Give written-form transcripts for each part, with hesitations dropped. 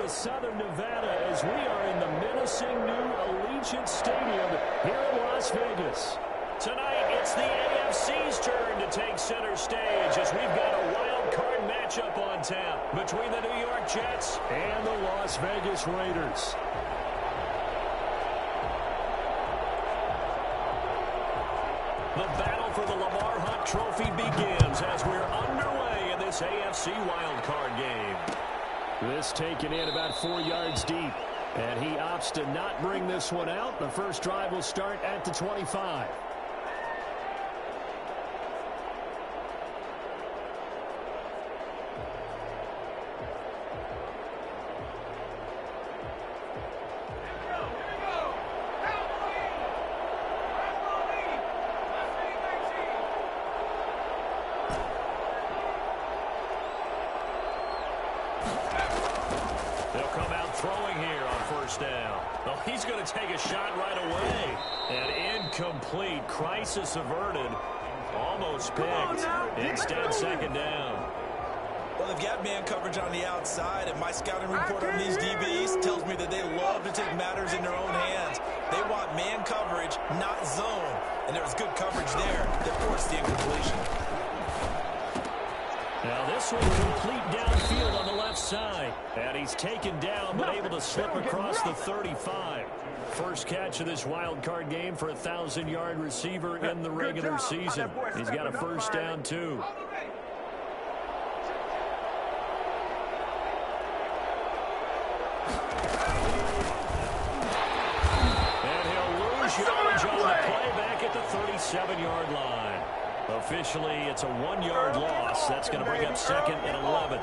with Southern Nevada as we are in the menacing new Allegiant Stadium here in Las Vegas. Tonight, it's the AFC's turn to take center stage as we've got a wild card matchup on tap between the New York Jets and the Las Vegas Raiders. The battle for the Lamar Hunt Trophy begins as we're underway in this AFC wildcard game. This taken in about 4 yards deep, and he opts to not bring this one out. The first drive will start at the 25. He's going to take a shot right away. And incomplete. Crisis averted. Almost picked. Instead, second down. Well, they've got man coverage on the outside, and my scouting report on these DBs tells me that they love to take matters in their own hands. They want man coverage, not zone. And there was good coverage there that forced the incompletion. Now this one complete downfield on the left side. And he's taken down, but able to slip across the 35. First catch of this wild card game for a 1,000-yard receiver in the regular season. He's got a first down, too. And he'll lose yardage on the play back at the 37-yard line. Officially, it's a 1-yard loss. That's going to bring up second and 11.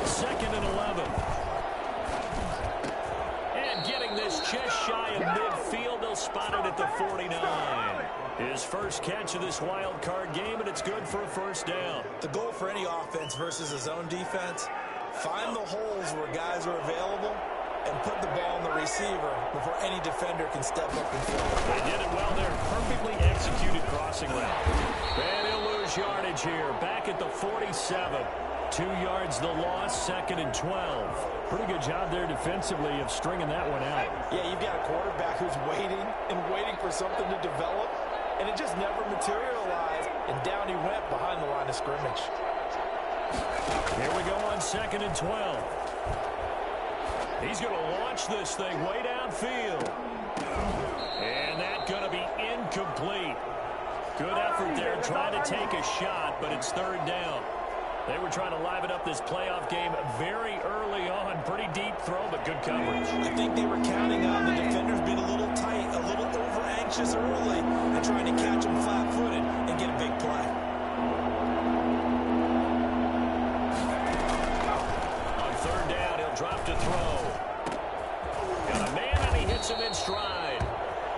Second and 11. And getting this just shy of midfield, they'll spot it at the 49. His first catch of this wild card game, and it's good for a first down. The goal for any offense versus a zone defense, find the holes where guys are available and put the ball on the receiver before any defender can step up and fill. They did it well there. Perfectly executed crossing route. And he'll lose yardage here. Back at the 47. 2 yards the loss, second and 12. Pretty good job there defensively of stringing that one out. Yeah, you've got a quarterback who's waiting and waiting for something to develop. And it just never materialized, and down he went behind the line of scrimmage. Here we go on second and 12. He's going to launch this thing way downfield. And that's going to be incomplete. Good effort there trying to take a shot, but it's third down. They were trying to liven up this playoff game very early on. Pretty deep throw, but good coverage. I think they were counting on the defenders being a little tight, a little over-anxious early, and trying to catch them flat-footed and get a big play. On third down, he'll drop to throw. Got a man, and he hits him in stride.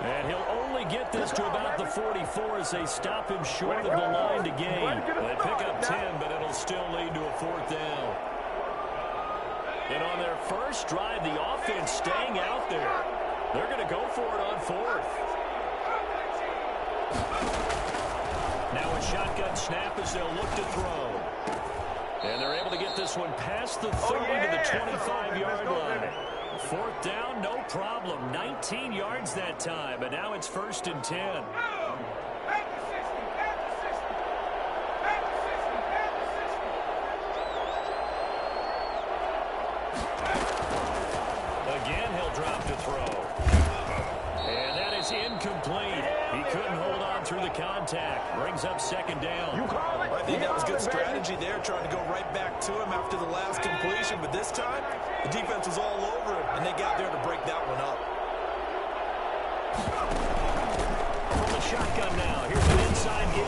And he'll only get this to about the 44 as they stop him short of the line to gain. They pick up 10, but it'll still lead to a fourth down. And on their first drive, the offense staying out there. They're going to go for it on fourth. Now a shotgun snap as they'll look to throw. And they're able to get this one past the 30 to the 25-yard line. Fourth down, no problem. 19 yards that time, and now it's first and 10. Again, he'll drop to throw. And that is incomplete. He couldn't hold on through the contact. Brings up second down. I think that was good strategy there, trying to go right back to him after the last completion. But this time, the defense was all over him, and they got there to break that one up. From the shotgun now. Here's an inside give.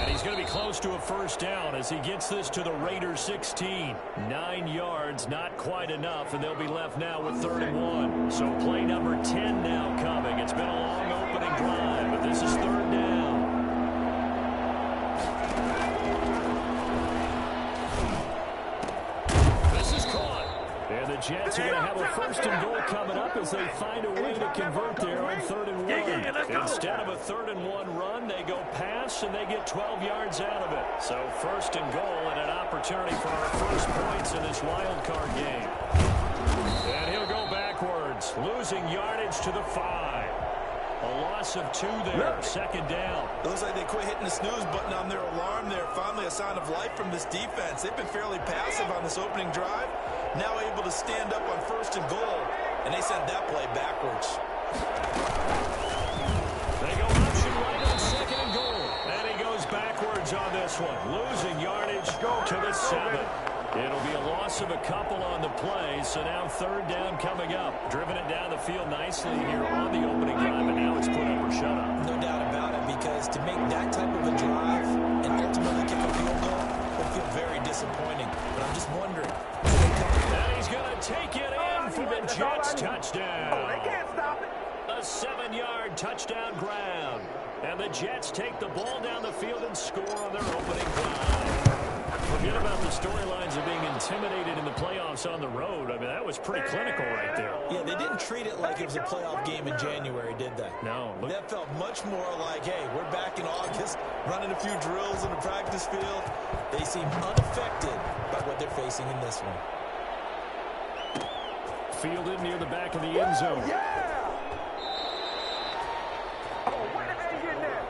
And he's going to be close to a first down as he gets this to the Raiders 16. 9 yards, not quite enough, and they'll be left now with third and 1. So play number 10 now coming. It's been a long opening drive, but this is third down. This is caught. And the Jets are going to have a first and goal coming up as they find a way to convert there on 3rd and 1. Instead of a 3rd and 1 run, they go pass, and they get 12 yards out of it. So 1st and goal and an opportunity for our first points in this wild card game. And he'll go backwards, losing yardage to the 5. A loss of 2 there, 2nd down. It looks like they quit hitting the snooze button on their alarm there. Finally a sign of life from this defense. They've been fairly passive on this opening drive. Now able to stand up on 1st and goal. And they sent that play backwards. They go option right on 2nd and goal. And he goes backwards on this one. Losing yardage to the 7. It'll be a loss of a couple on the play, so now 3rd down coming up. Driven it down the field nicely here on the opening drive, and now it's put up or shut up. No doubt about it, because to make that type of a drive and ultimately kick a field goal will feel very disappointing. But I'm just wondering. And he's going to take it in for the Jets touchdown. Oh, they can't stop it. A 7-yard touchdown ground. And the Jets take the ball down the field and score on their opening drive. Forget about the storylines of being intimidated in the playoffs on the road. I mean, that was pretty clinical right there. Yeah, they didn't treat it like it was a playoff game in January, did they? No. That felt much more like, hey, we're back in August, running a few drills in the practice field. They seem unaffected by what they're facing in this one. Fielded near the back of the end zone. Yeah! Oh, where did they get that?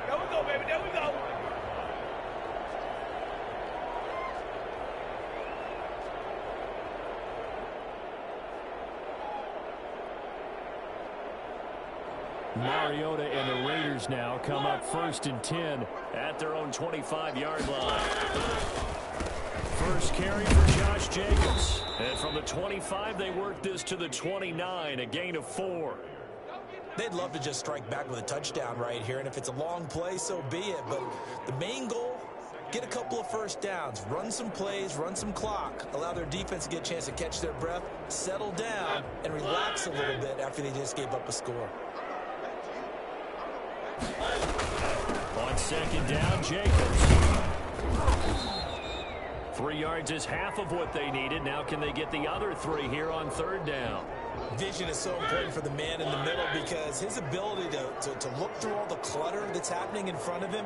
There we go, baby. There we go. Mariota and the Raiders now come up 1st and 10 at their own 25-yard line. First carry for Josh Jacobs. And from the 25, they work this to the 29, a gain of 4. They'd love to just strike back with a touchdown right here, and if it's a long play, so be it. But the main goal, get a couple of first downs, run some plays, run some clock, allow their defense to get a chance to catch their breath, settle down, and relax a little bit after they just gave up a score. On 2nd down, Jacobs. 3 yards is half of what they needed. Now can they get the other 3 here on 3rd down? Vision is so important for the man in the middle because his ability to look through all the clutter that's happening in front of him,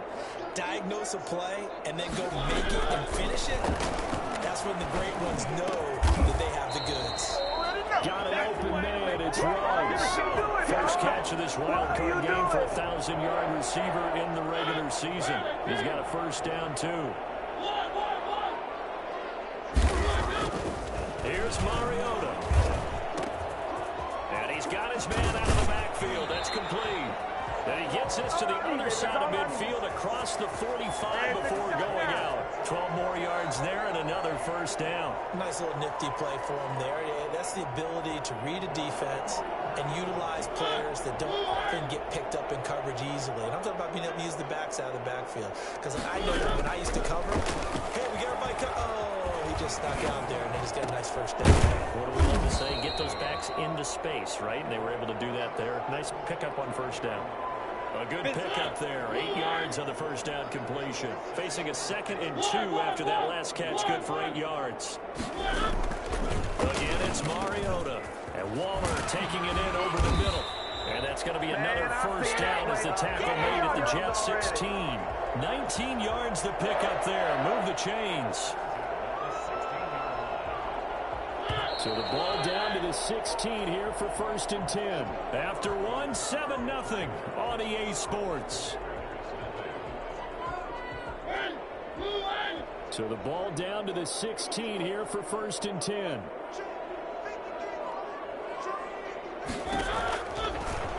diagnose a play, and then go make it and finish it, that's when the great ones know that they have the goods. Got an open man. It's Ruggs. First catch of this wild card game for a 1,000-yard receiver in the regular season. He's got a first down, too. Here's Mariota. And he's got his man out of the backfield. That's complete. And he gets this to the other side of midfield across the 45 before going out. 12 more yards there and another first down. Nice little nifty play for him there. Yeah, that's the ability to read a defense and utilize players that don't often get picked up in coverage easily. And I'm talking about being able to use the backs out of the backfield. Because I know that when I used to cover, hey, we got everybody oh, he just snuck out there and they just got a nice first down. What do we love to say? Get those backs into space, right? And they were able to do that there. Nice pickup on first down. A good pickup there. 8 yards on the first down completion. Facing a 2nd and 2 after that last catch. Good for 8 yards. Again, it's Mariota. And Waller taking it in over the middle. And that's going to be another first down as the tackle made at the Jets 16. 19 yards the pickup there. Move the chains. So the ball down to the 16 here for 1st and 10. After 7-0 on EA Sports. So the ball down to the 16 here for 1st and 10.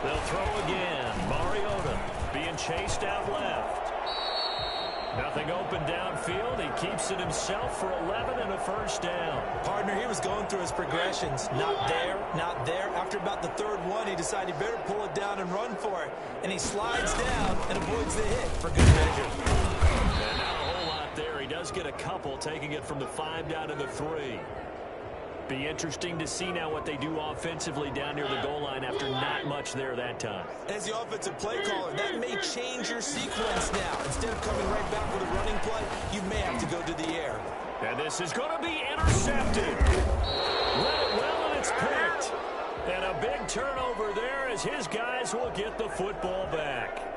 They'll throw again. Mariota being chased out left. Nothing open downfield. He keeps it himself for 11 and a first down. Partner, he was going through his progressions. Not there, not there. After about the 3rd one, he decided he better pull it down and run for it. And he slides down and avoids the hit for good measure. And not a whole lot there. He does get a couple, taking it from the 5 down to the 3. Be interesting to see now what they do offensively down near the goal line after not much there that time. As the offensive play caller, that may change your sequence now. Instead of coming right back with a running play, you may have to go to the air. And this is going to be intercepted. Read it well, and it's picked. And a big turnover there as his guys will get the football back.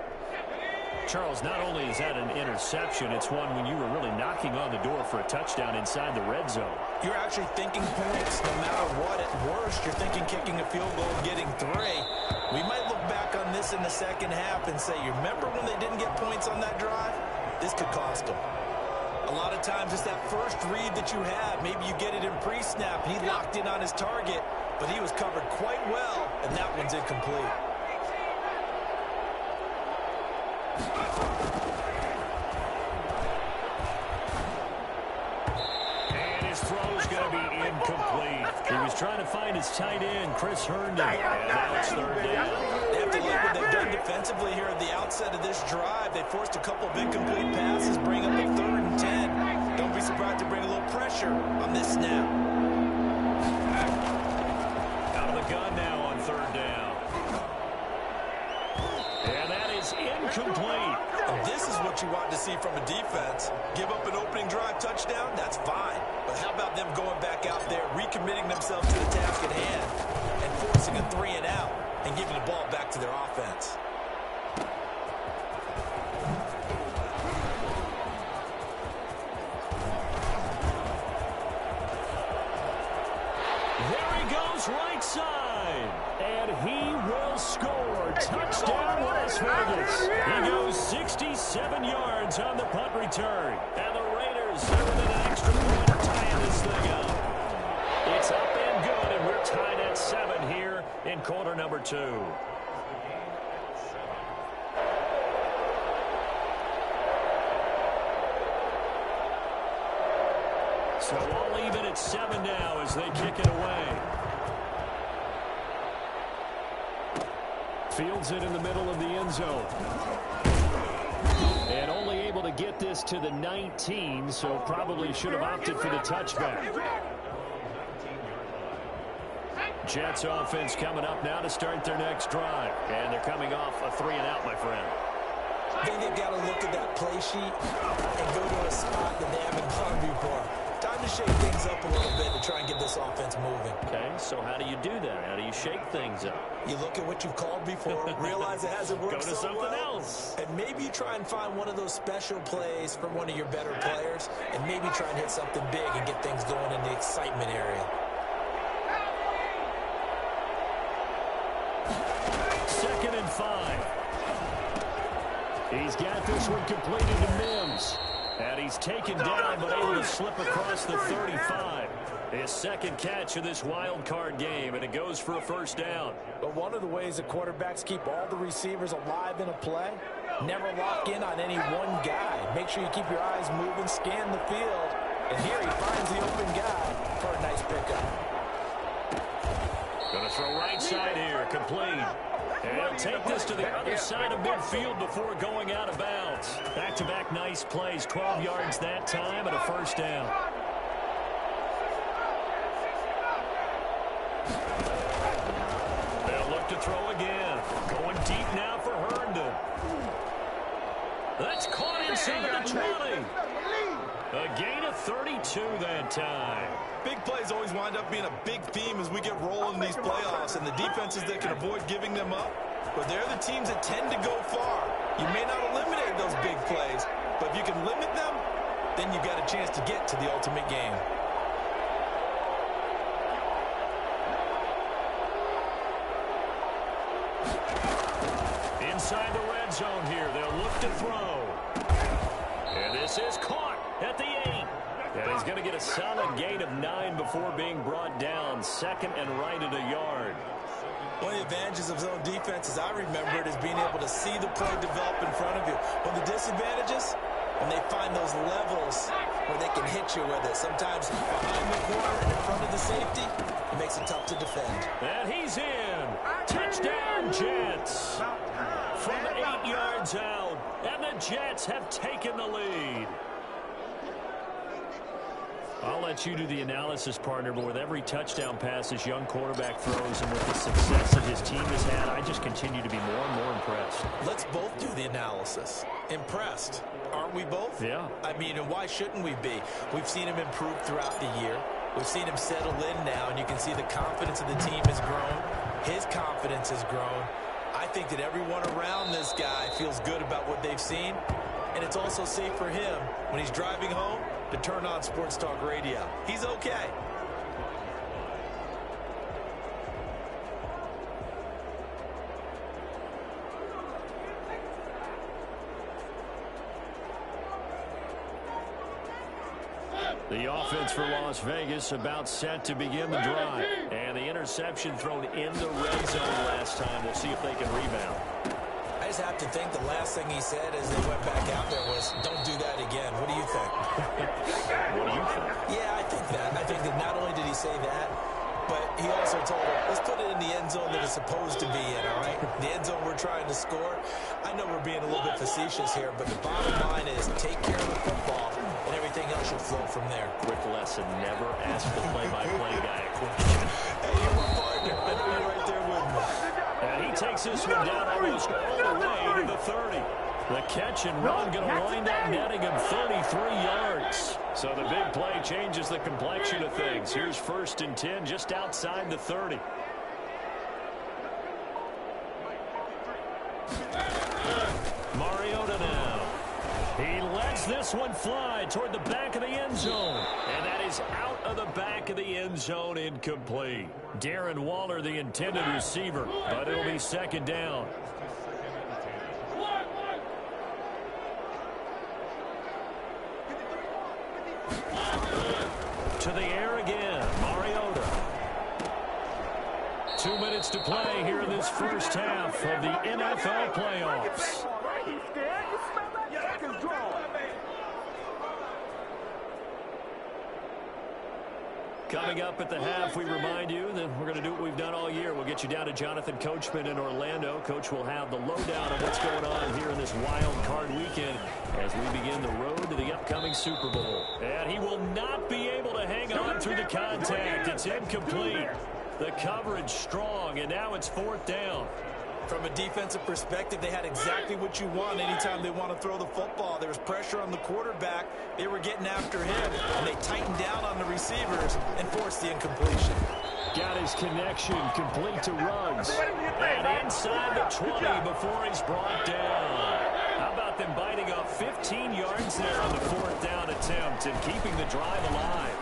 Charles, not only is that an interception, it's one when you were really knocking on the door for a touchdown inside the red zone. You're actually thinking points no matter what. At worst, you're thinking kicking a field goal and getting 3. We might look back on this in the second half and say, you remember when they didn't get points on that drive? This could cost them. A lot of times it's that first read that you have. Maybe you get it in pre-snap, and he locked in on his target, but he was covered quite well, and that one's incomplete. And his throw's going to be incomplete. He was trying to find his tight end, Chris Herndon, and now it's third down. They have to look what they've done defensively here at the outset of this drive. They forced a couple of incomplete passes, bring up a 3rd and 10. Don't be surprised to bring a little pressure on this snap. Out of the gun now on 3rd down. And that is incomplete. And this is what you want to see from a defense. Give up an opening drive touchdown, that's fine. But how about them going back out there, recommitting themselves to the task at hand, and forcing a 3 and out, and giving the ball back to their offense. There he goes right side. And he will score. Touchdown, Las Vegas. He goes 67 yards on the punt return. And the Raiders are within an extra point of tying this thing up. It's up and good, and we're tied at 7 here in quarter number 2. So all even at 7 now as they kick it away. Fields it in the middle of the end zone. And only able to get this to the 19, so probably should have opted for the touchback. Jets offense coming up now to start their next drive. And they're coming off a 3 and out, my friend. I think they've got to look at that play sheet and go to a spot that they haven't gone before. Time to shake things up a little bit to try and get this offense moving. Okay, so how do you do that? How do you shake things up? You look at what you've called before, realize it hasn't worked Go to so something well, else. and maybe try and find one of those special plays from one of your better players, and maybe try and hit something big and get things going in the excitement area. Second and 5. He's got this one completed to Mims. And he's taken down, but able to slip across the 35. His second catch of this wild card game, and it goes for a first down. But one of the ways that quarterbacks keep all the receivers alive in a play, never lock in on any one guy. Make sure you keep your eyes moving, scan the field, and here he finds the open guy for a nice pickup. Going to throw right side here, complete. And he'll take this to the other side of midfield before going out of bounds. Back-to-back nice plays, 12 yards that time and a first down. They'll look to throw again. Going deep now for Herndon. That's caught inside the 20. A gain of 32 that time. Big plays always wind up being a big theme as we get rolling in these playoffs, and the defenses that can avoid giving them up, but they're the teams that tend to go far. You may not eliminate those big plays, but if you can limit them, then you've got a chance to get to the ultimate game. Inside the red zone here, they'll look to throw. And this is caught at the 8. And he's going to get a solid gain of 9 before being brought down. Second and right at a yard. One of the advantages of zone defense, as I remember it, is being able to see the play develop in front of you. One of the disadvantages, when they find those levels where they can hit you with it. Sometimes behind the corner and in front of the safety, it makes it tough to defend. And he's in. Touchdown, Jets. From 8 yards out, and the Jets have taken the lead. I'll let you do the analysis, partner, but with every touchdown pass this young quarterback throws and with the success that his team has had, I just continue to be more and more impressed. Let's both do the analysis. Impressed. Aren't we both? Yeah. I mean, and why shouldn't we be? We've seen him improve throughout the year. We've seen him settle in now, and you can see the confidence of the team has grown. His confidence has grown. I think that everyone around this guy feels good about what they've seen, and it's also safe for him when he's driving home to turn on Sports Talk Radio. He's okay. The offense for Las Vegas about set to begin the drive. And the interception thrown in the red zone last time. We'll see if they can rebound. I just have to think the last thing he said as they went back out there was, don't do that again. What do you think? What do you think? Yeah, I think that. I think that not only did he say that, but he also told him, let's put it in the end zone that it's supposed to be in, all right? The end zone we're trying to score. I know we're being a little bit facetious here, but the bottom line is take care of the football, and everything else should flow from there. Quick lesson, never ask the play-by-play guy a question. Hey, you're my partner. I know you're right there with me. And he takes this one down almost all the way to the 30. The catch and run going to wind up netting him 33 yards. So the big play changes the complexion of things. Here's 1st and 10 just outside the 30. Mariota now. He lets this one fly toward the back of the end zone. And that is out of the back of the end zone, incomplete. Darren Waller, the intended receiver, but it'll be 2nd down. To the air again, Mariota. 2 minutes to play here in this first half of the NFL playoffs. Coming up at the half, we remind you that we're going to do what we've done all year. We'll get you down to Jonathan Coachman in Orlando. Coach will have the lowdown of what's going on here in this wild card weekend as we begin the road to the upcoming Super Bowl. And he will not be able to hang on through the contact. It's incomplete. The coverage strong, and now it's 4th down. From a defensive perspective, they had exactly what you want anytime they want to throw the football. There was pressure on the quarterback. They were getting after him, and they tightened down on the receivers and forced the incompletion. Got his connection complete to Ruggs. And inside the 20 before he's brought down. How about them biting off 15 yards there on the 4th down attempt and keeping the drive alive?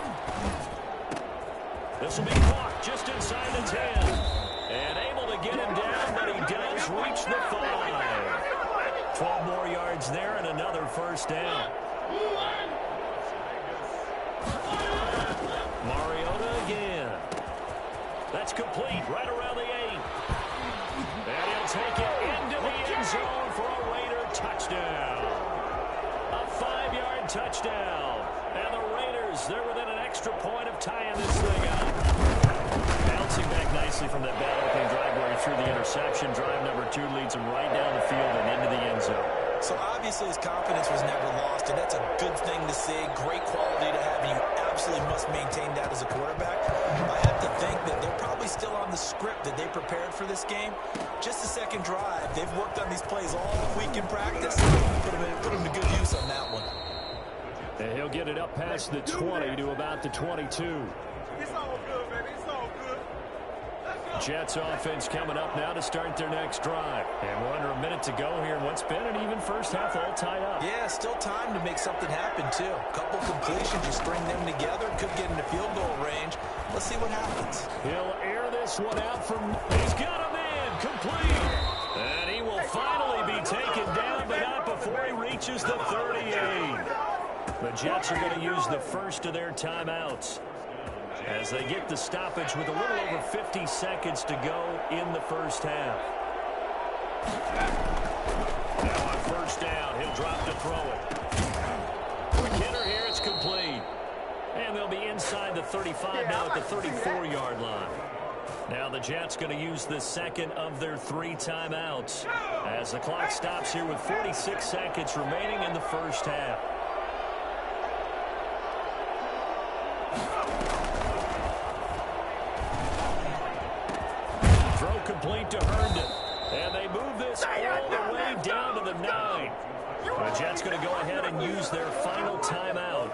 This will be caught just inside the 10. And able to get him down, but he does reach the 5. 12 more yards there and another 1st down. Mariota again. That's complete right around the 8. And he'll take it into the end zone for a Raider touchdown. A 5-yard touchdown. And the Raiders, they're within an extra point of tying this thing up. Bouncing back nicely from that bad opening drive where he threw the interception. Drive number 2 leads him right down the field and into the end zone. So obviously his confidence was never lost, and that's a good thing to see. Great quality to have, and you absolutely must maintain that as a quarterback. I have to think that they're probably still on the script that they prepared for this game. Just the 2nd drive. They've worked on these plays all week in practice. Put them to good use on that one. And he'll get it up past the 20 to about the 22. It's all good, baby. It's all good. Jets offense coming up now to start their next drive. And we're under a minute to go here in what's been an even first half all tied up. Yeah, still time to make something happen, too. A couple completions, you string them together, could get into field goal range. Let's see what happens. He'll air this one out from... He's got a man complete. And he will finally be taken down, but not before he reaches the 38. The Jets are going to use the first of their timeouts as they get the stoppage with a little over 50 seconds to go in the first half. Now on 1st down, he'll drop to throw it. Quick hitter here, it's complete. And they'll be inside the 35 now at the 34-yard line. Now the Jets going to use the 2nd of their 3 timeouts as the clock stops here with 46 seconds remaining in the first half. Jets all the way down to the 9. The Jets going to go ahead and use their final timeout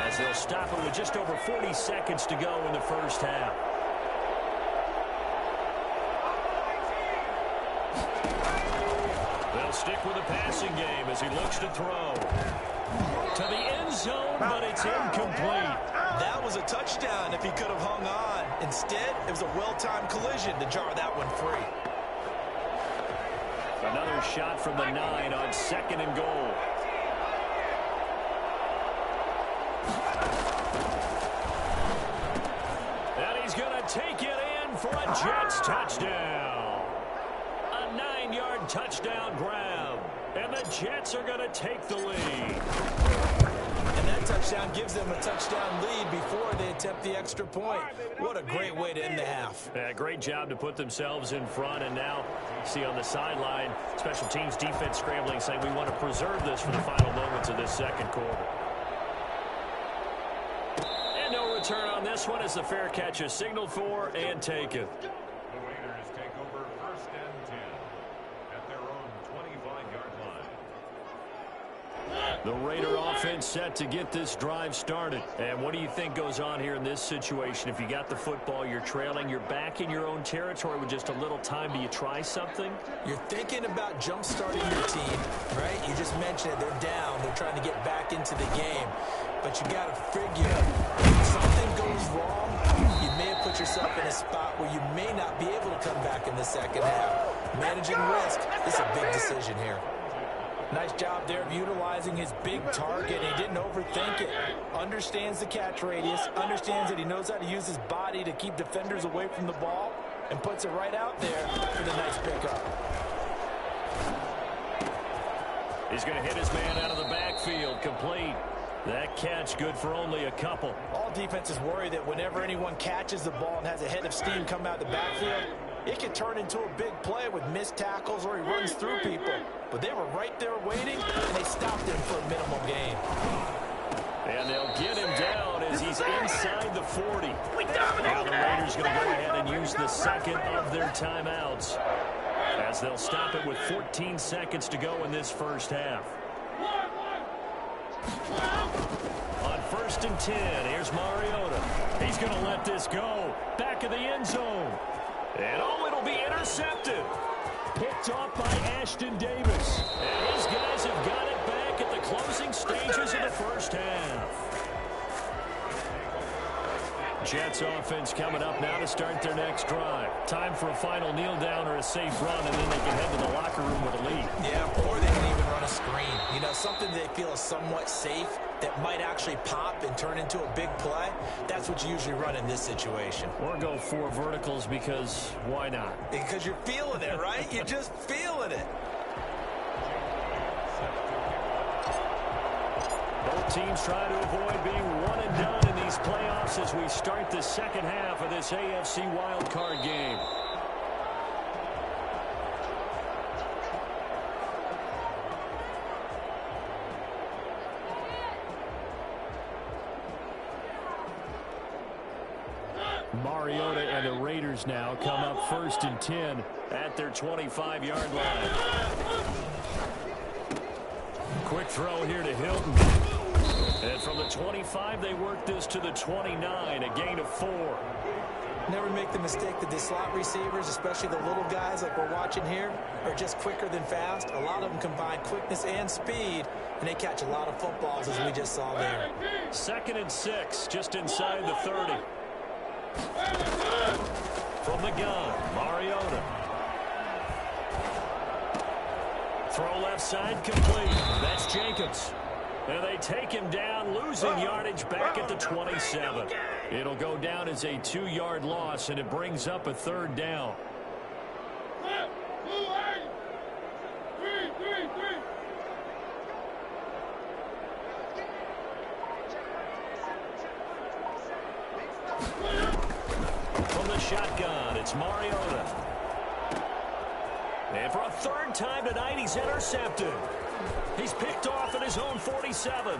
as they'll stop it with just over 40 seconds to go in the first half. They'll stick with the passing game as he looks to throw. To the end zone, but it's incomplete. That was a touchdown if he could have hung on. Instead, it was a well-timed collision to jar that one free. Another shot from the 9 on 2nd and goal. And he's going to take it in for a Jets touchdown. A 9-yard touchdown grab. And the Jets are going to take the lead. And that touchdown gives them a touchdown lead before they attempt the extra point. What a great way to end the half. Yeah, great job to put themselves in front. And now, see on the sideline, special teams defense scrambling, saying we want to preserve this for the final moments of this second quarter. And no return on this one as the fair catch is signaled for and taken. The Raiders take over 1st and 10 at their own 25-yard line. The Raider offense set to get this drive started. And what do you think goes on here in this situation? If you got the football, you're trailing, you're back in your own territory with just a little time. Do you try something? You're thinking about jump-starting your team, right? You just mentioned it. They're down. They're trying to get back into the game. But you got to figure, if something goes wrong, you may have put yourself in a spot where you may not be able to come back in the second half. Managing risk is a big decision here. Nice job there of utilizing his big target. He didn't overthink it. Understands the catch radius. Understands that he knows how to use his body to keep defenders away from the ball. And puts it right out there for the nice pickup. He's going to hit his man out of the backfield. Complete. That catch good for only a couple. All defenses worry that whenever anyone catches the ball and has a head of steam come out the backfield, it can turn into a big play with missed tackles or he runs through people. But they were right there waiting, and they stopped him for a minimal gain. And they'll get him down as he's inside the 40. Now the Raiders going to go ahead and use the second of their timeouts as they'll stop it with 14 seconds to go in this first half. On 1st and 10, here's Mariota. He's going to let this go. Back of the end zone. And oh, it'll be intercepted. Picked off by Ashton Davis. And his guys have got it back at the closing stages of the first half. Jets offense coming up now to start their next drive. Time for a final kneel down or a safe run, and then they can head to the locker room with a lead. Yeah, or they can even run a screen. You know, something they feel is somewhat safe that might actually pop and turn into a big play. That's what you usually run in this situation. Or go 4 verticals because why not? Because you're feeling it, right? You're just feeling it. Both teams trying to avoid being one and done in these playoffs as we start the second half of this AFC wildcard game. Mariota and the Raiders now come up 1st and 10 at their 25-yard line. Quick throw here to Hilton. And from the 25, they work this to the 29, a gain of 4. Never make the mistake that the slot receivers, especially the little guys like we're watching here, are just quicker than fast. A lot of them combine quickness and speed, and they catch a lot of footballs, as we just saw there. 2nd and 6, just inside the 30. From the gun, Mariota. Throw left side complete. That's Jacobs. And they take him down, losing yardage back at the 27. It'll go down as a 2-yard loss, and it brings up a 3rd down. From the shotgun, it's Mariota. And for a 3rd time tonight, he's intercepted. He's picked off at his own 47.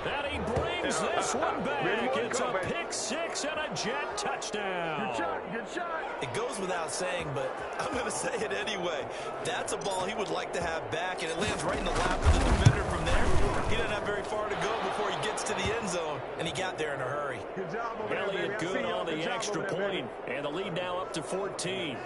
And he brings brings this one back. It's a pick six and a Jet touchdown. Good shot. It goes without saying, but I'm going to say it anyway. That's a ball he would like to have back, and it lands right in the lap of the defender from there. He doesn't have very far to go before he gets to the end zone, and he got there in a hurry. Good job over there, baby. Elliott good on the extra point, and the lead now up to 14.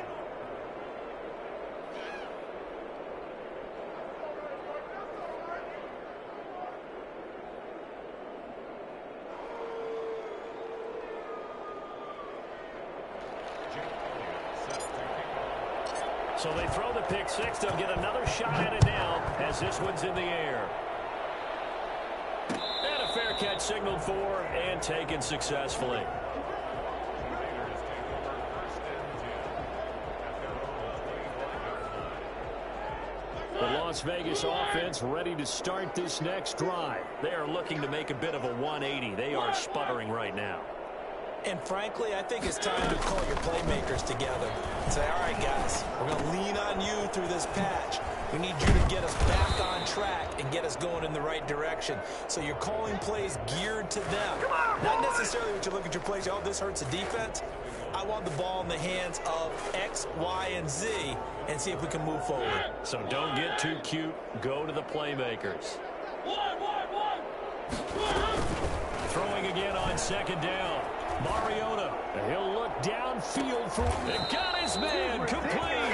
So they throw the pick six. They'll get another shot at it now as this one's in the air. And a fair catch signaled for and taken successfully. The Las Vegas offense ready to start this next drive. They are looking to make a bit of a 180. They are sputtering right now. And frankly, I think it's time to call your playmakers together and say, all right, guys, we're going to lean on you through this patch. We need you to get us back on track and get us going in the right direction. So you're calling plays geared to them. Not necessarily what you look at your plays, oh, this hurts the defense. I want the ball in the hands of X, Y, and Z and see if we can move forward. So don't get too cute. Go to the playmakers. Throwing again on second down. Mariota, he'll look downfield for it. Got his man complete.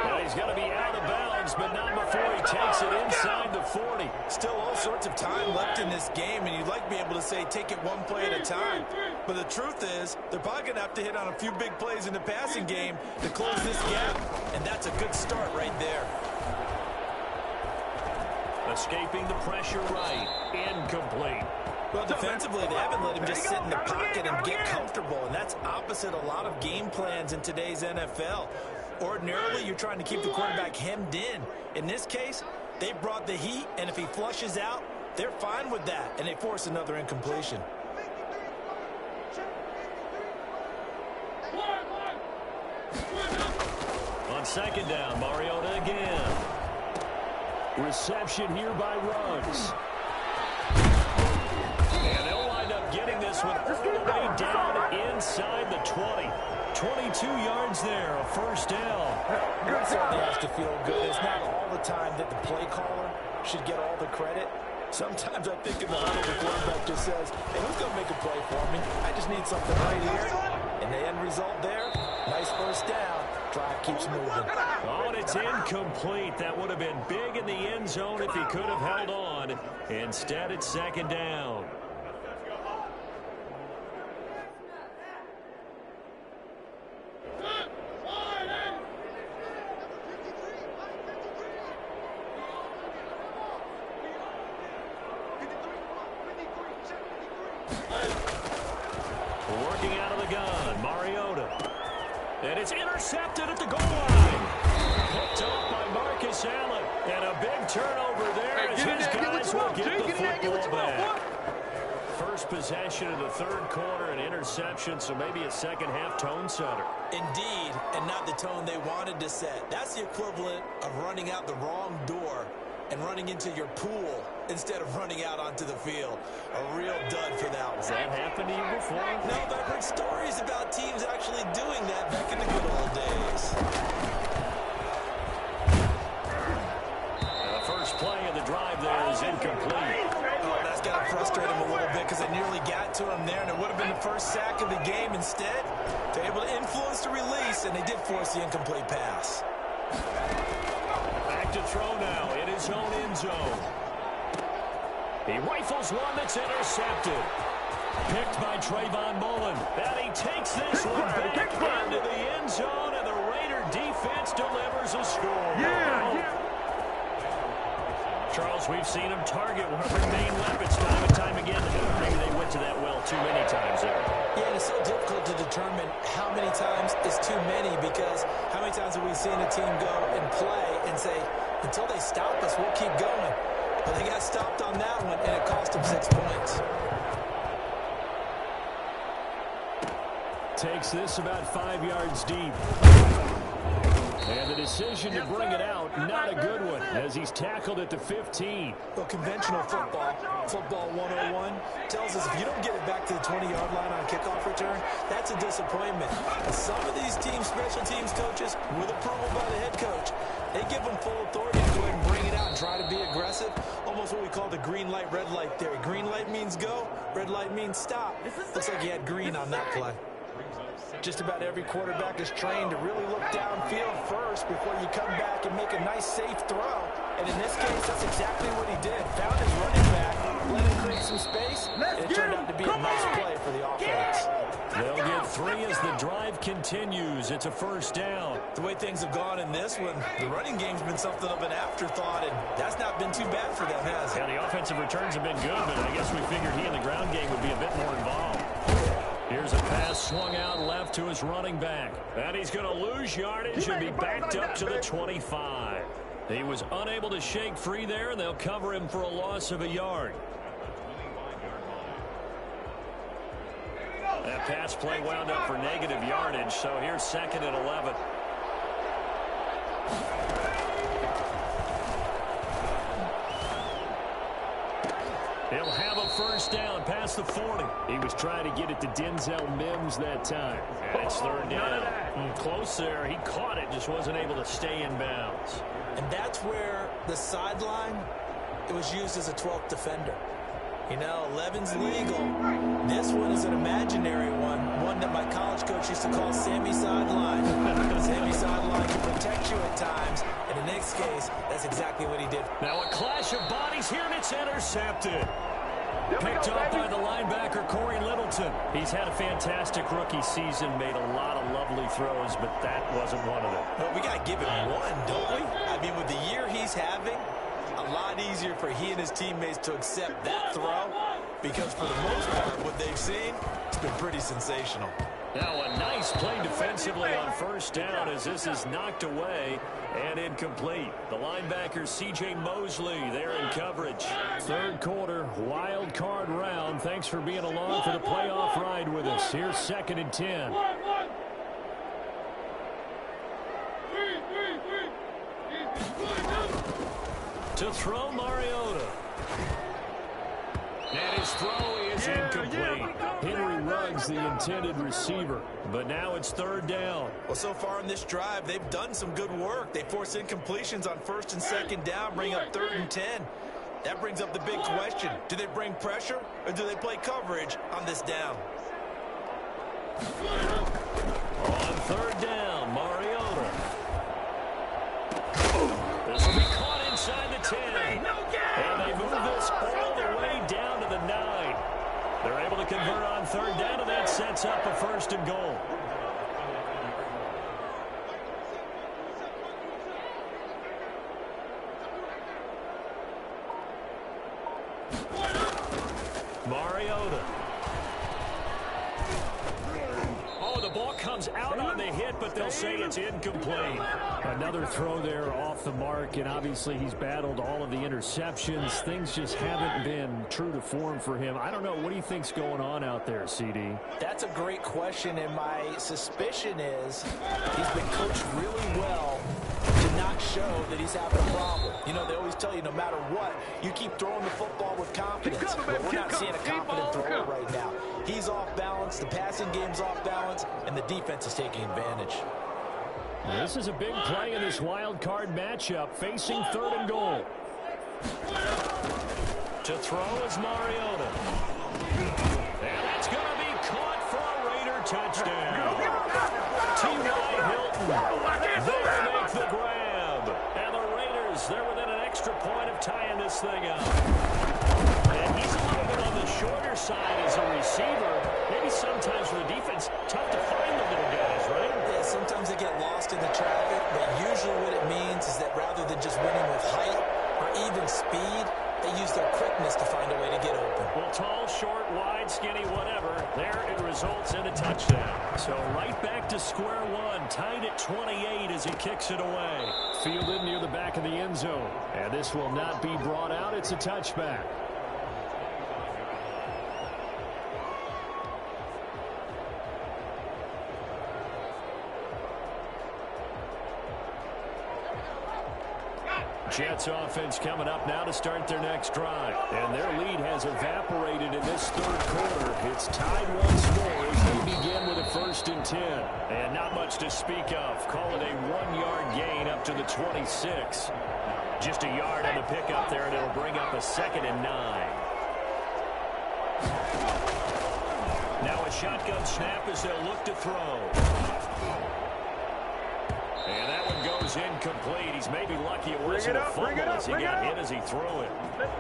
Now he's going to be out of bounds, but not before he takes it inside the 40. Still all sorts of time left in this game, and you'd like to be able to say take it one play at a time. But the truth is, they're probably going to have to hit on a few big plays in the passing game to close this gap, and that's a good start right there. Escaping the pressure right. Incomplete. Well, defensively, they haven't let him just sit in the pocket and get comfortable, and that's opposite a lot of game plans in today's NFL. Ordinarily, you're trying to keep the quarterback hemmed in. In this case, they brought the heat, and if he flushes out, they're fine with that, and they force another incompletion. On second down, Mariota again. Reception here by Ruggs. And they'll wind up getting this one all the way down inside the 20. 22 yards there, a first down. It certainly has to feel good. It's not all the time that the play caller should get all the credit. Sometimes I think in the huddle, the quarterback just says, hey, who's going to make a play for me? I just need something right here. And the end result there, nice first down. Drive keeps moving. Oh, and it's incomplete. That would have been big in the end zone if he could have held on. Instead, it's second down. Working out of the gun, Mariota. And it's intercepted at the goal line. Picked off by Marcus Allen. And a big turnover there as his guys will get the football back. First possession of the third quarter, an interception, so maybe a second-half tone setter. Indeed, and not the tone they wanted to set. That's the equivalent of running out the wrong door and running into your pool instead of running out onto the field. A real dud for that one. Has that happened to you before? No, but I've heard stories about teams actually doing that back in the good old days. The first play of the drive there is incomplete. Oh, that's got to frustrate him a little bit because they nearly got to him there, and it would have been the first sack of the game. Instead, they're able to influence the release, and they did force the incomplete pass. Back to throw now in his own end zone. He rifles one that's intercepted. Picked by Trayvon Mullen. And he takes this one back into the end zone, and the Raider defense delivers a score. Charles, we've seen him target one of their main weapons time and time again. Maybe they went to that well too many times there. Yeah, and it's so difficult to determine how many times is too many, because how many times have we seen a team go and play and say, until they stop us, we'll keep going. But they got stopped on that one, and it cost them 6 points. Takes this about 5 yards deep. And the decision to bring it out, not a good one, as he's tackled at the 15. Well, conventional football 101, tells us if you don't get it back to the 20-yard line on a kickoff return, that's a disappointment. And some of these special teams coaches, with approval by the head coach, they give them full authority to go ahead and bring it out and try to be aggressive. Almost what we call the green light, red light theory. Green light means go, red light means stop. Looks like he had green on that play. Just about every quarterback is trained to really look downfield first before you come back and make a nice, safe throw. And in this case, that's exactly what he did. Found his running back, let him create some space, and it turned out to be a nice play for the offense. They'll get 3 as the drive continues. It's a first down. The way things have gone in this one, the running game's been something of an afterthought, and that's not been too bad for them, has it? Yeah, the offensive returns have been good, but I guess we figured he in the ground game would be a bit more involved. Here's a pass swung out left to his running back. And he's going to lose yardage and be backed up to the 25. He was unable to shake free there, and they'll cover him for a loss of a yard. That pass play wound up for negative yardage, so here's 2nd and 11. He'll have a first down past the 40. He was trying to get it to Denzel Mims that time. And it's 3rd down. Close there. He caught it, just wasn't able to stay in bounds. And that's where the sideline, it was used as a 12th defender. You know, 11's legal. This one is an imaginary one that my college coach used to call Sammy Sideline. Sammy Sideline can protect you at times, and in this case, that's exactly what he did. Now a clash of bodies here, and it's intercepted. Picked up by the linebacker, Corey Littleton. He's had a fantastic rookie season, made a lot of lovely throws, but that wasn't one of them. Well, we got to give him one, don't we? I mean, with the year he's having, a lot easier for he and his teammates to accept that throw, because for the most part, what they've seen, it's been pretty sensational. Now a nice play defensively on first down as this is knocked away and incomplete. The linebacker C.J. Mosley there in coverage. 3rd quarter, wild card round. Thanks for being along for the playoff ride with us. Here's 2nd and 10. To throw, Mariota. And his throw is incomplete. Henry Ruggs, the intended receiver. But now it's 3rd down. Well, so far in this drive, they've done some good work. They force incompletions on 1st and 2nd down, bring up 3rd and 10. That brings up the big question. Do they bring pressure, or do they play coverage on this down? On 3rd down, Mariota. This will be caught inside the 10. And they move this all the way down to the 9. They're able to convert on 3rd down, and that sets up a 1st and goal. Mariota. Oh, the ball comes out on the hit, but they'll say it's incomplete. Another throw there off the mark, and obviously he's battled all of the interceptions. Things just haven't been true to form for him. I don't know. What do you think's going on out there, CD? That's a great question, and my suspicion is he's been coached really well to not show that he's having a problem. You know, they always tell you no matter what, you keep throwing the football with confidence. But we're not seeing a confident thrower right now. He's off balance, the passing game's off balance, and the defense is taking advantage. This is a big play in this wild card matchup, facing 3rd and goal. To throw is Mariota. And that's going to be caught for a Raider touchdown. T.Y. Hilton, they'll make the grab. And the Raiders, they're within an extra point of tying this thing up. And he's a little bit on the shorter side as a receiver. Maybe sometimes for the defense, tough to find the little guys, right? Yeah, sometimes they get lost in the traffic, but usually what it means is that rather than just winning with height or even speed, they use their quickness to find a way to get open. Well, tall, short, wide, skinny, whatever, there it results in a touchdown. So right back to square one, tied at 28 as he kicks it away. Fielded near the back of the end zone. And this will not be brought out. It's a touchback. Jets offense coming up now to start their next drive. And their lead has evaporated in this third quarter. It's tied once more as they begin with a 1st and 10. And not much to speak of. Call it a 1-yard gain up to the 26. Just a yard on the pickup there, and it'll bring up a 2nd and 9. Now a shotgun snap as they'll look to throw. And that one goes incomplete. He's maybe lucky it wasn't a fumble as he got hit as he threw it.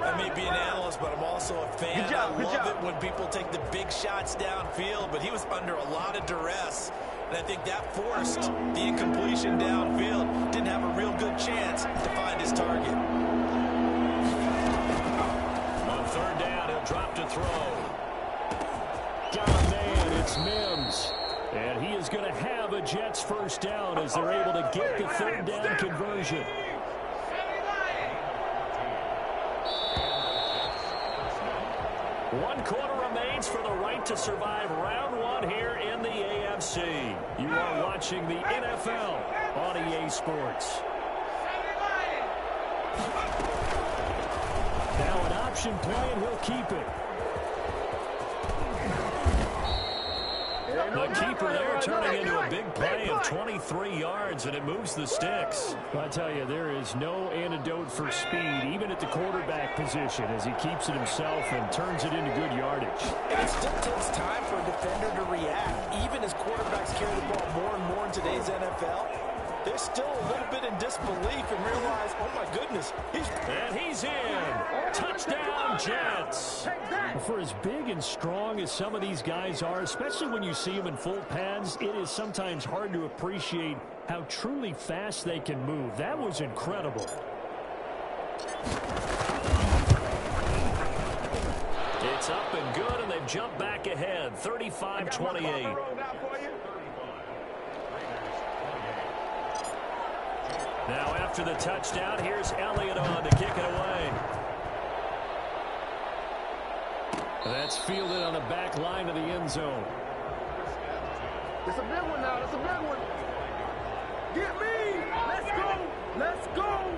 I may be an analyst, but I'm also a fan. I love it when people take the big shots downfield, but he was under a lot of duress. And I think that forced the incompletion downfield. Didn't have a real good chance to find his target. On 3rd down, he'll drop to throw. Got a man, it's Mims. And he is going to have a Jets 1st down as they're able to get the 3rd down conversion. One quarter remains for the right to survive round 1 here in the AFC. You are watching the NFL on EA Sports. Now an option play, and he'll keep it. The keeper there turning into a big play of 23 yards, and it moves the sticks. I tell you, there is no antidote for speed, even at the quarterback position, as he keeps it himself and turns it into good yardage. And it still takes time for a defender to react. Even as quarterbacks carry the ball more and more in today's NFL, they're still a little bit in disbelief and realize, oh my goodness, he's in. Touchdown, Jets. For as big and strong as some of these guys are, especially when you see them in full pads, it is sometimes hard to appreciate how truly fast they can move. That was incredible. It's up and good, and they've jumped back ahead, 35-28. Now after the touchdown, here's Elliott on to kick it away. That's fielded on the back line of the end zone. It's a big one now. It's a big one. Get me. Let's go. Let's go.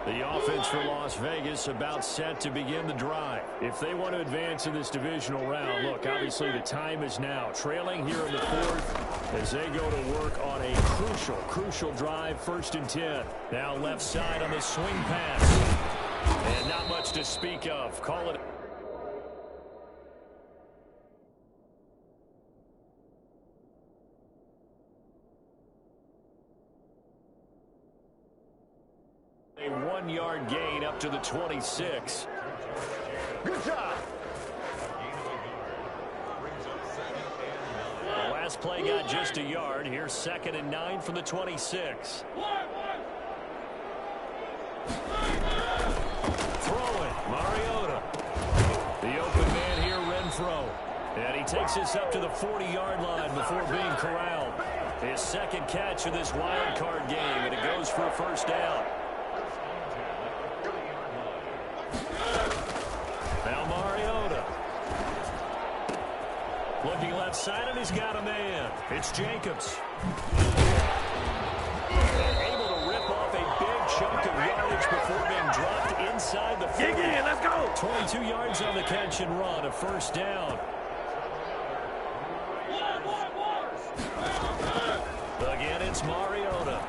The offense for Las Vegas about set to begin the drive. If they want to advance in this divisional round, look, obviously the time is now. Trailing here in the 4th as they go to work on a crucial drive, 1st and 10. Now left side on the swing pass. And not much to speak of. Call it a 1-yard gain up to the 26. Good job. The last play got just a yard. Here's 2nd and 9 from the 26. Throwing, Mariota. The open man here, Renfro. And he takes this up to the 40-yard line before being corralled. His 2nd catch of this wild card game, and it goes for a 1st down. Now Mariota. Looking left side, and he's got a man. It's Jacobs. Able to rip off a big chunk of yardage before being dropped inside the 40. Let's go. 22 yards on the catch and run, a 1st down. Again, it's Mariota.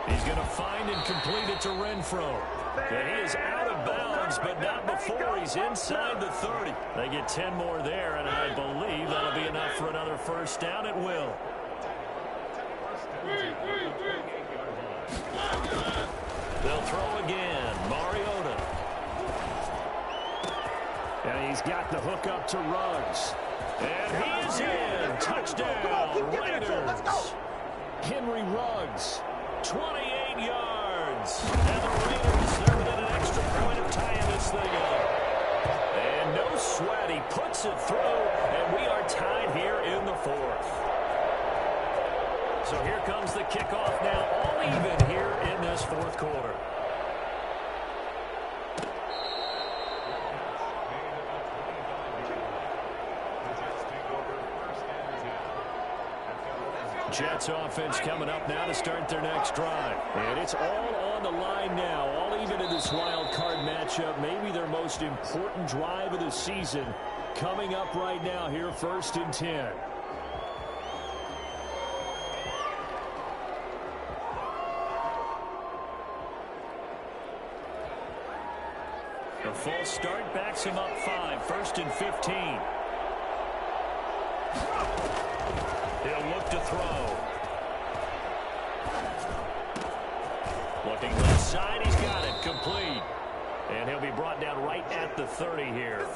He's going to find and complete it to Renfro. And he is out of bounds, but not before he's inside the 30. They get 10 more there, and I believe that'll be enough for another 1st down. It will. They'll throw again. Mariota. And he's got the hook up to Ruggs. And he is in. Touchdown, Raiders. Henry Ruggs, 28 yards. And the Raiders, they're within an extra point of tying this thing up. And no sweat. He puts it through, and we are tied here in the 4th. So here comes the kickoff now, all even here in this 4th quarter. Jets offense coming up now to start their next drive. And it's all on the line now, all even in this wild card matchup. Maybe their most important drive of the season coming up right now here, 1st and 10. The false start backs him up 5, 1st and 15. He'll look to throw. Looking left side, he's got it, complete. And he'll be brought down right at the 30 here.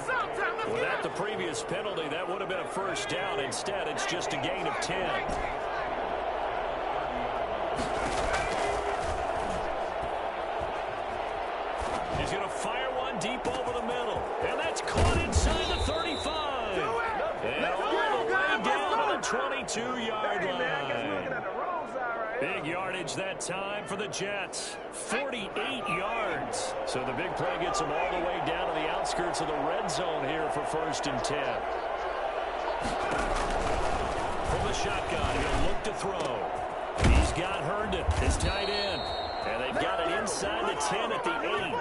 Without the previous penalty, that would have been a 1st down. Instead, it's just a gain of 10. He's going to fire one deep over the middle. And that's caught inside the 35. And all the way down to the 22-yard line. Big yardage that time for the Jets. 48 yards. So the big play gets them all the way down to the outskirts of the red zone here for 1st and 10. From the shotgun, he'll look to throw. He's got Herndon, his tight end. And they've got it inside the 10 at the 8.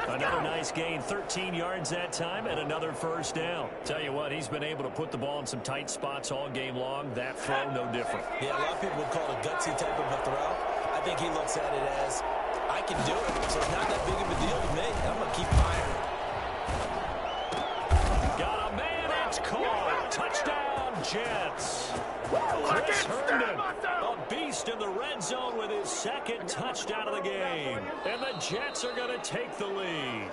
Another nice gain, 13 yards that time, and another 1st down. Tell you what, he's been able to put the ball in some tight spots all game long. That throw, no different. Yeah, a lot of people would call it a gutsy type of a throw. I think he looks at it as, I can do it, so it's not that big of a deal to me. I'm going to keep firing. Got a man, it's caught. Touchdown, Jets. Chris Herndon, a beast in the red zone with his 2nd touchdown of the game. And the Jets are going to take the lead.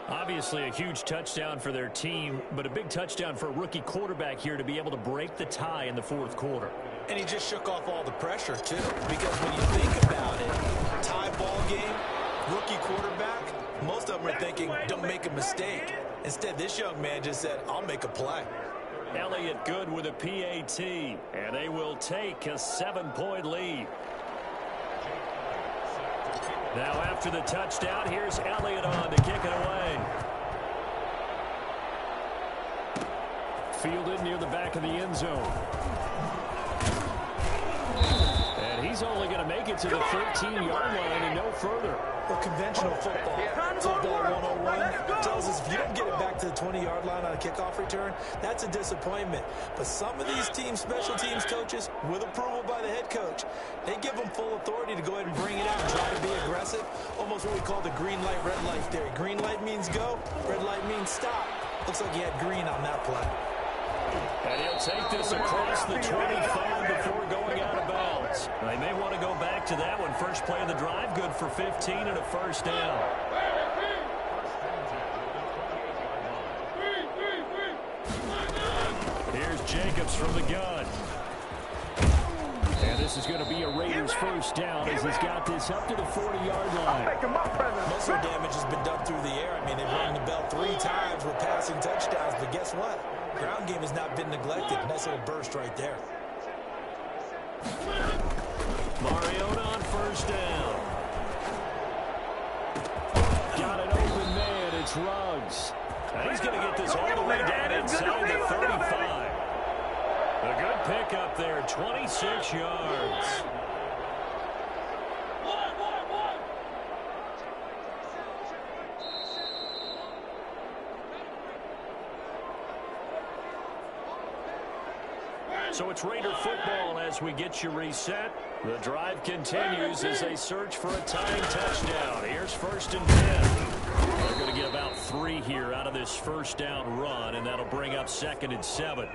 Obviously a huge touchdown for their team, but a big touchdown for a rookie quarterback here to be able to break the tie in the 4th quarter. And he just shook off all the pressure, too, because when you think about it, tie ball game, rookie quarterback, most of them are thinking, don't make a mistake. Instead, this young man just said, I'll make a play. Elliott good with a PAT, and they will take a 7-point lead. Now after the touchdown, here's Elliott on to kick it away. Fielded near the back of the end zone. And he's only going to make it to the 13-yard line and no further. Well, conventional football 101 tells us if you don't get it back to the 20-yard line on a kickoff return, that's a disappointment. But some of these special teams coaches, with approval by the head coach, they give them full authority to go ahead and bring it out and try to be aggressive. Almost what we call the green light, red light theory. Green light means go, red light means stop. Looks like he had green on that play. And he'll take this across the 25 before going out of bounds. They may want to go back to that one. First play of the drive, good for 15 and a 1st down. Here's Jacobs from the gun. And this is going to be a Raiders 1st down as he's got this up to the 40-yard line. Most of the damage has been done through the air. I mean, they've rung the bell 3 times with passing touchdowns, but guess what? Ground game has not been neglected. Nice little burst right there. Mariota on 1st down. Got an open man. It's Ruggs. And he's going to get this all the way down inside the 35. A good pickup there, 26 yards. So it's Raider football as we get you reset. The drive continues as they search for a tying touchdown. Here's 1st and 10. They're going to get about 3 here out of this 1st down run, and that'll bring up 2nd and 7.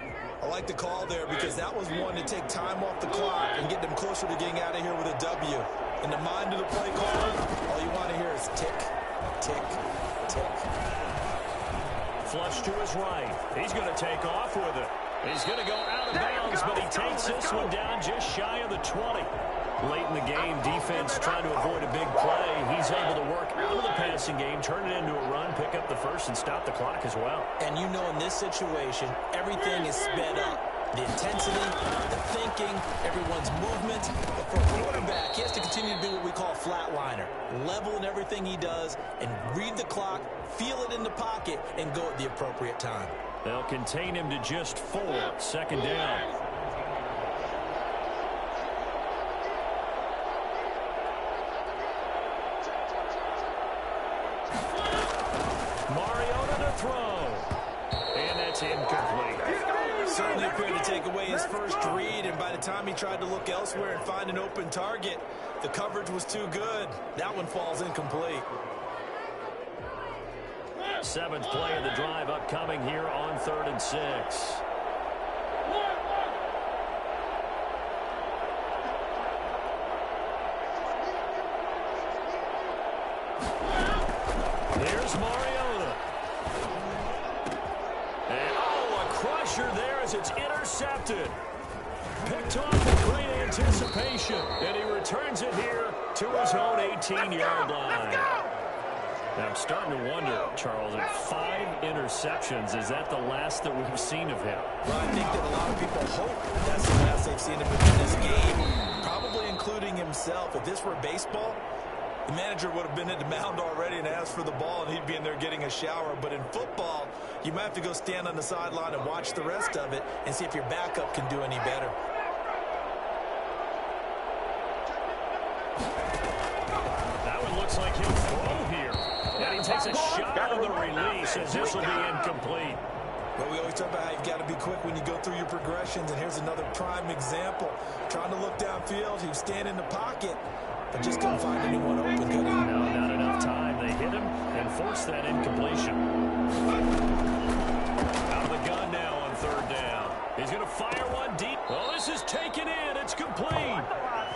I like the call there because that was one to take time off the clock and get them closer to getting out of here with a W. In the mind of the play caller, all you want to hear is tick, tick, tick. Flush to his right. He's going to take off with it. He's going to go out of bounds, but he takes this one down just shy of the 20. Late in the game, defense trying to avoid a big play. He's able to work out of the passing game, turn it into a run, pick up the 1st, and stop the clock as well. And you know in this situation, everything is sped up. The intensity, the thinking, everyone's movement. But for a quarterback, he has to continue to be what we call a flatliner. Level in everything he does and read the clock, feel it in the pocket, and go at the appropriate time. They'll contain him to just 4. Second down. Mariota to throw. And that's incomplete. Certainly appeared to take away his first read, and by the time he tried to look elsewhere and find an open target, the coverage was too good. That one falls incomplete. 7th play of the drive upcoming here on 3rd and 6. Here's Mariota. And a crusher there as it's intercepted. Picked off with great anticipation. And he returns it here to his own 18-yard line. Now, I'm starting to wonder, Charles, if 5 interceptions, is that the last that we've seen of him? Well, I think that a lot of people hope that's the last they've seen of him in this game, probably including himself. If this were baseball, the manager would have been at the mound already and asked for the ball, and he'd be in there getting a shower. But in football, you might have to go stand on the sideline and watch the rest of it and see if your backup can do any better. That one looks like he'll throw here. And he takes a shot on the release as this will be incomplete. Well, we always talk about how you've got to be quick when you go through your progressions, and here's another prime example. Trying to look downfield, he was standing in the pocket, but just couldn't find anyone open, could he? No, not enough time. They hit him and forced that incompletion. Out of the gun now on 3rd down. He's going to fire one deep. Well, this is taken in. It's complete.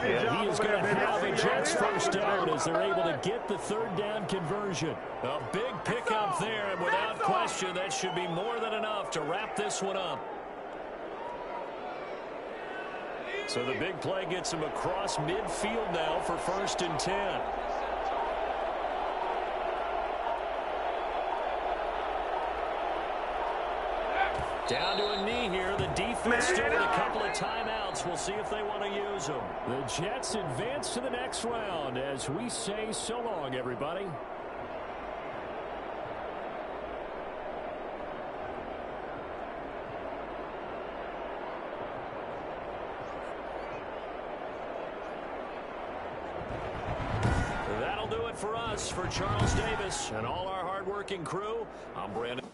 And he is going to have the Jets first down as they're able to get the 3rd down conversion. A big pickup there, and without question, that should be more than enough to wrap this one up. So the big play gets him across midfield now for 1st and 10. Down to a knee here. The defense still with a couple of timeouts. We'll see if they want to use them. The Jets advance to the next round as we say so long, everybody. That'll do it for us. For Charles Davis and all our hardworking crew, I'm Brandon.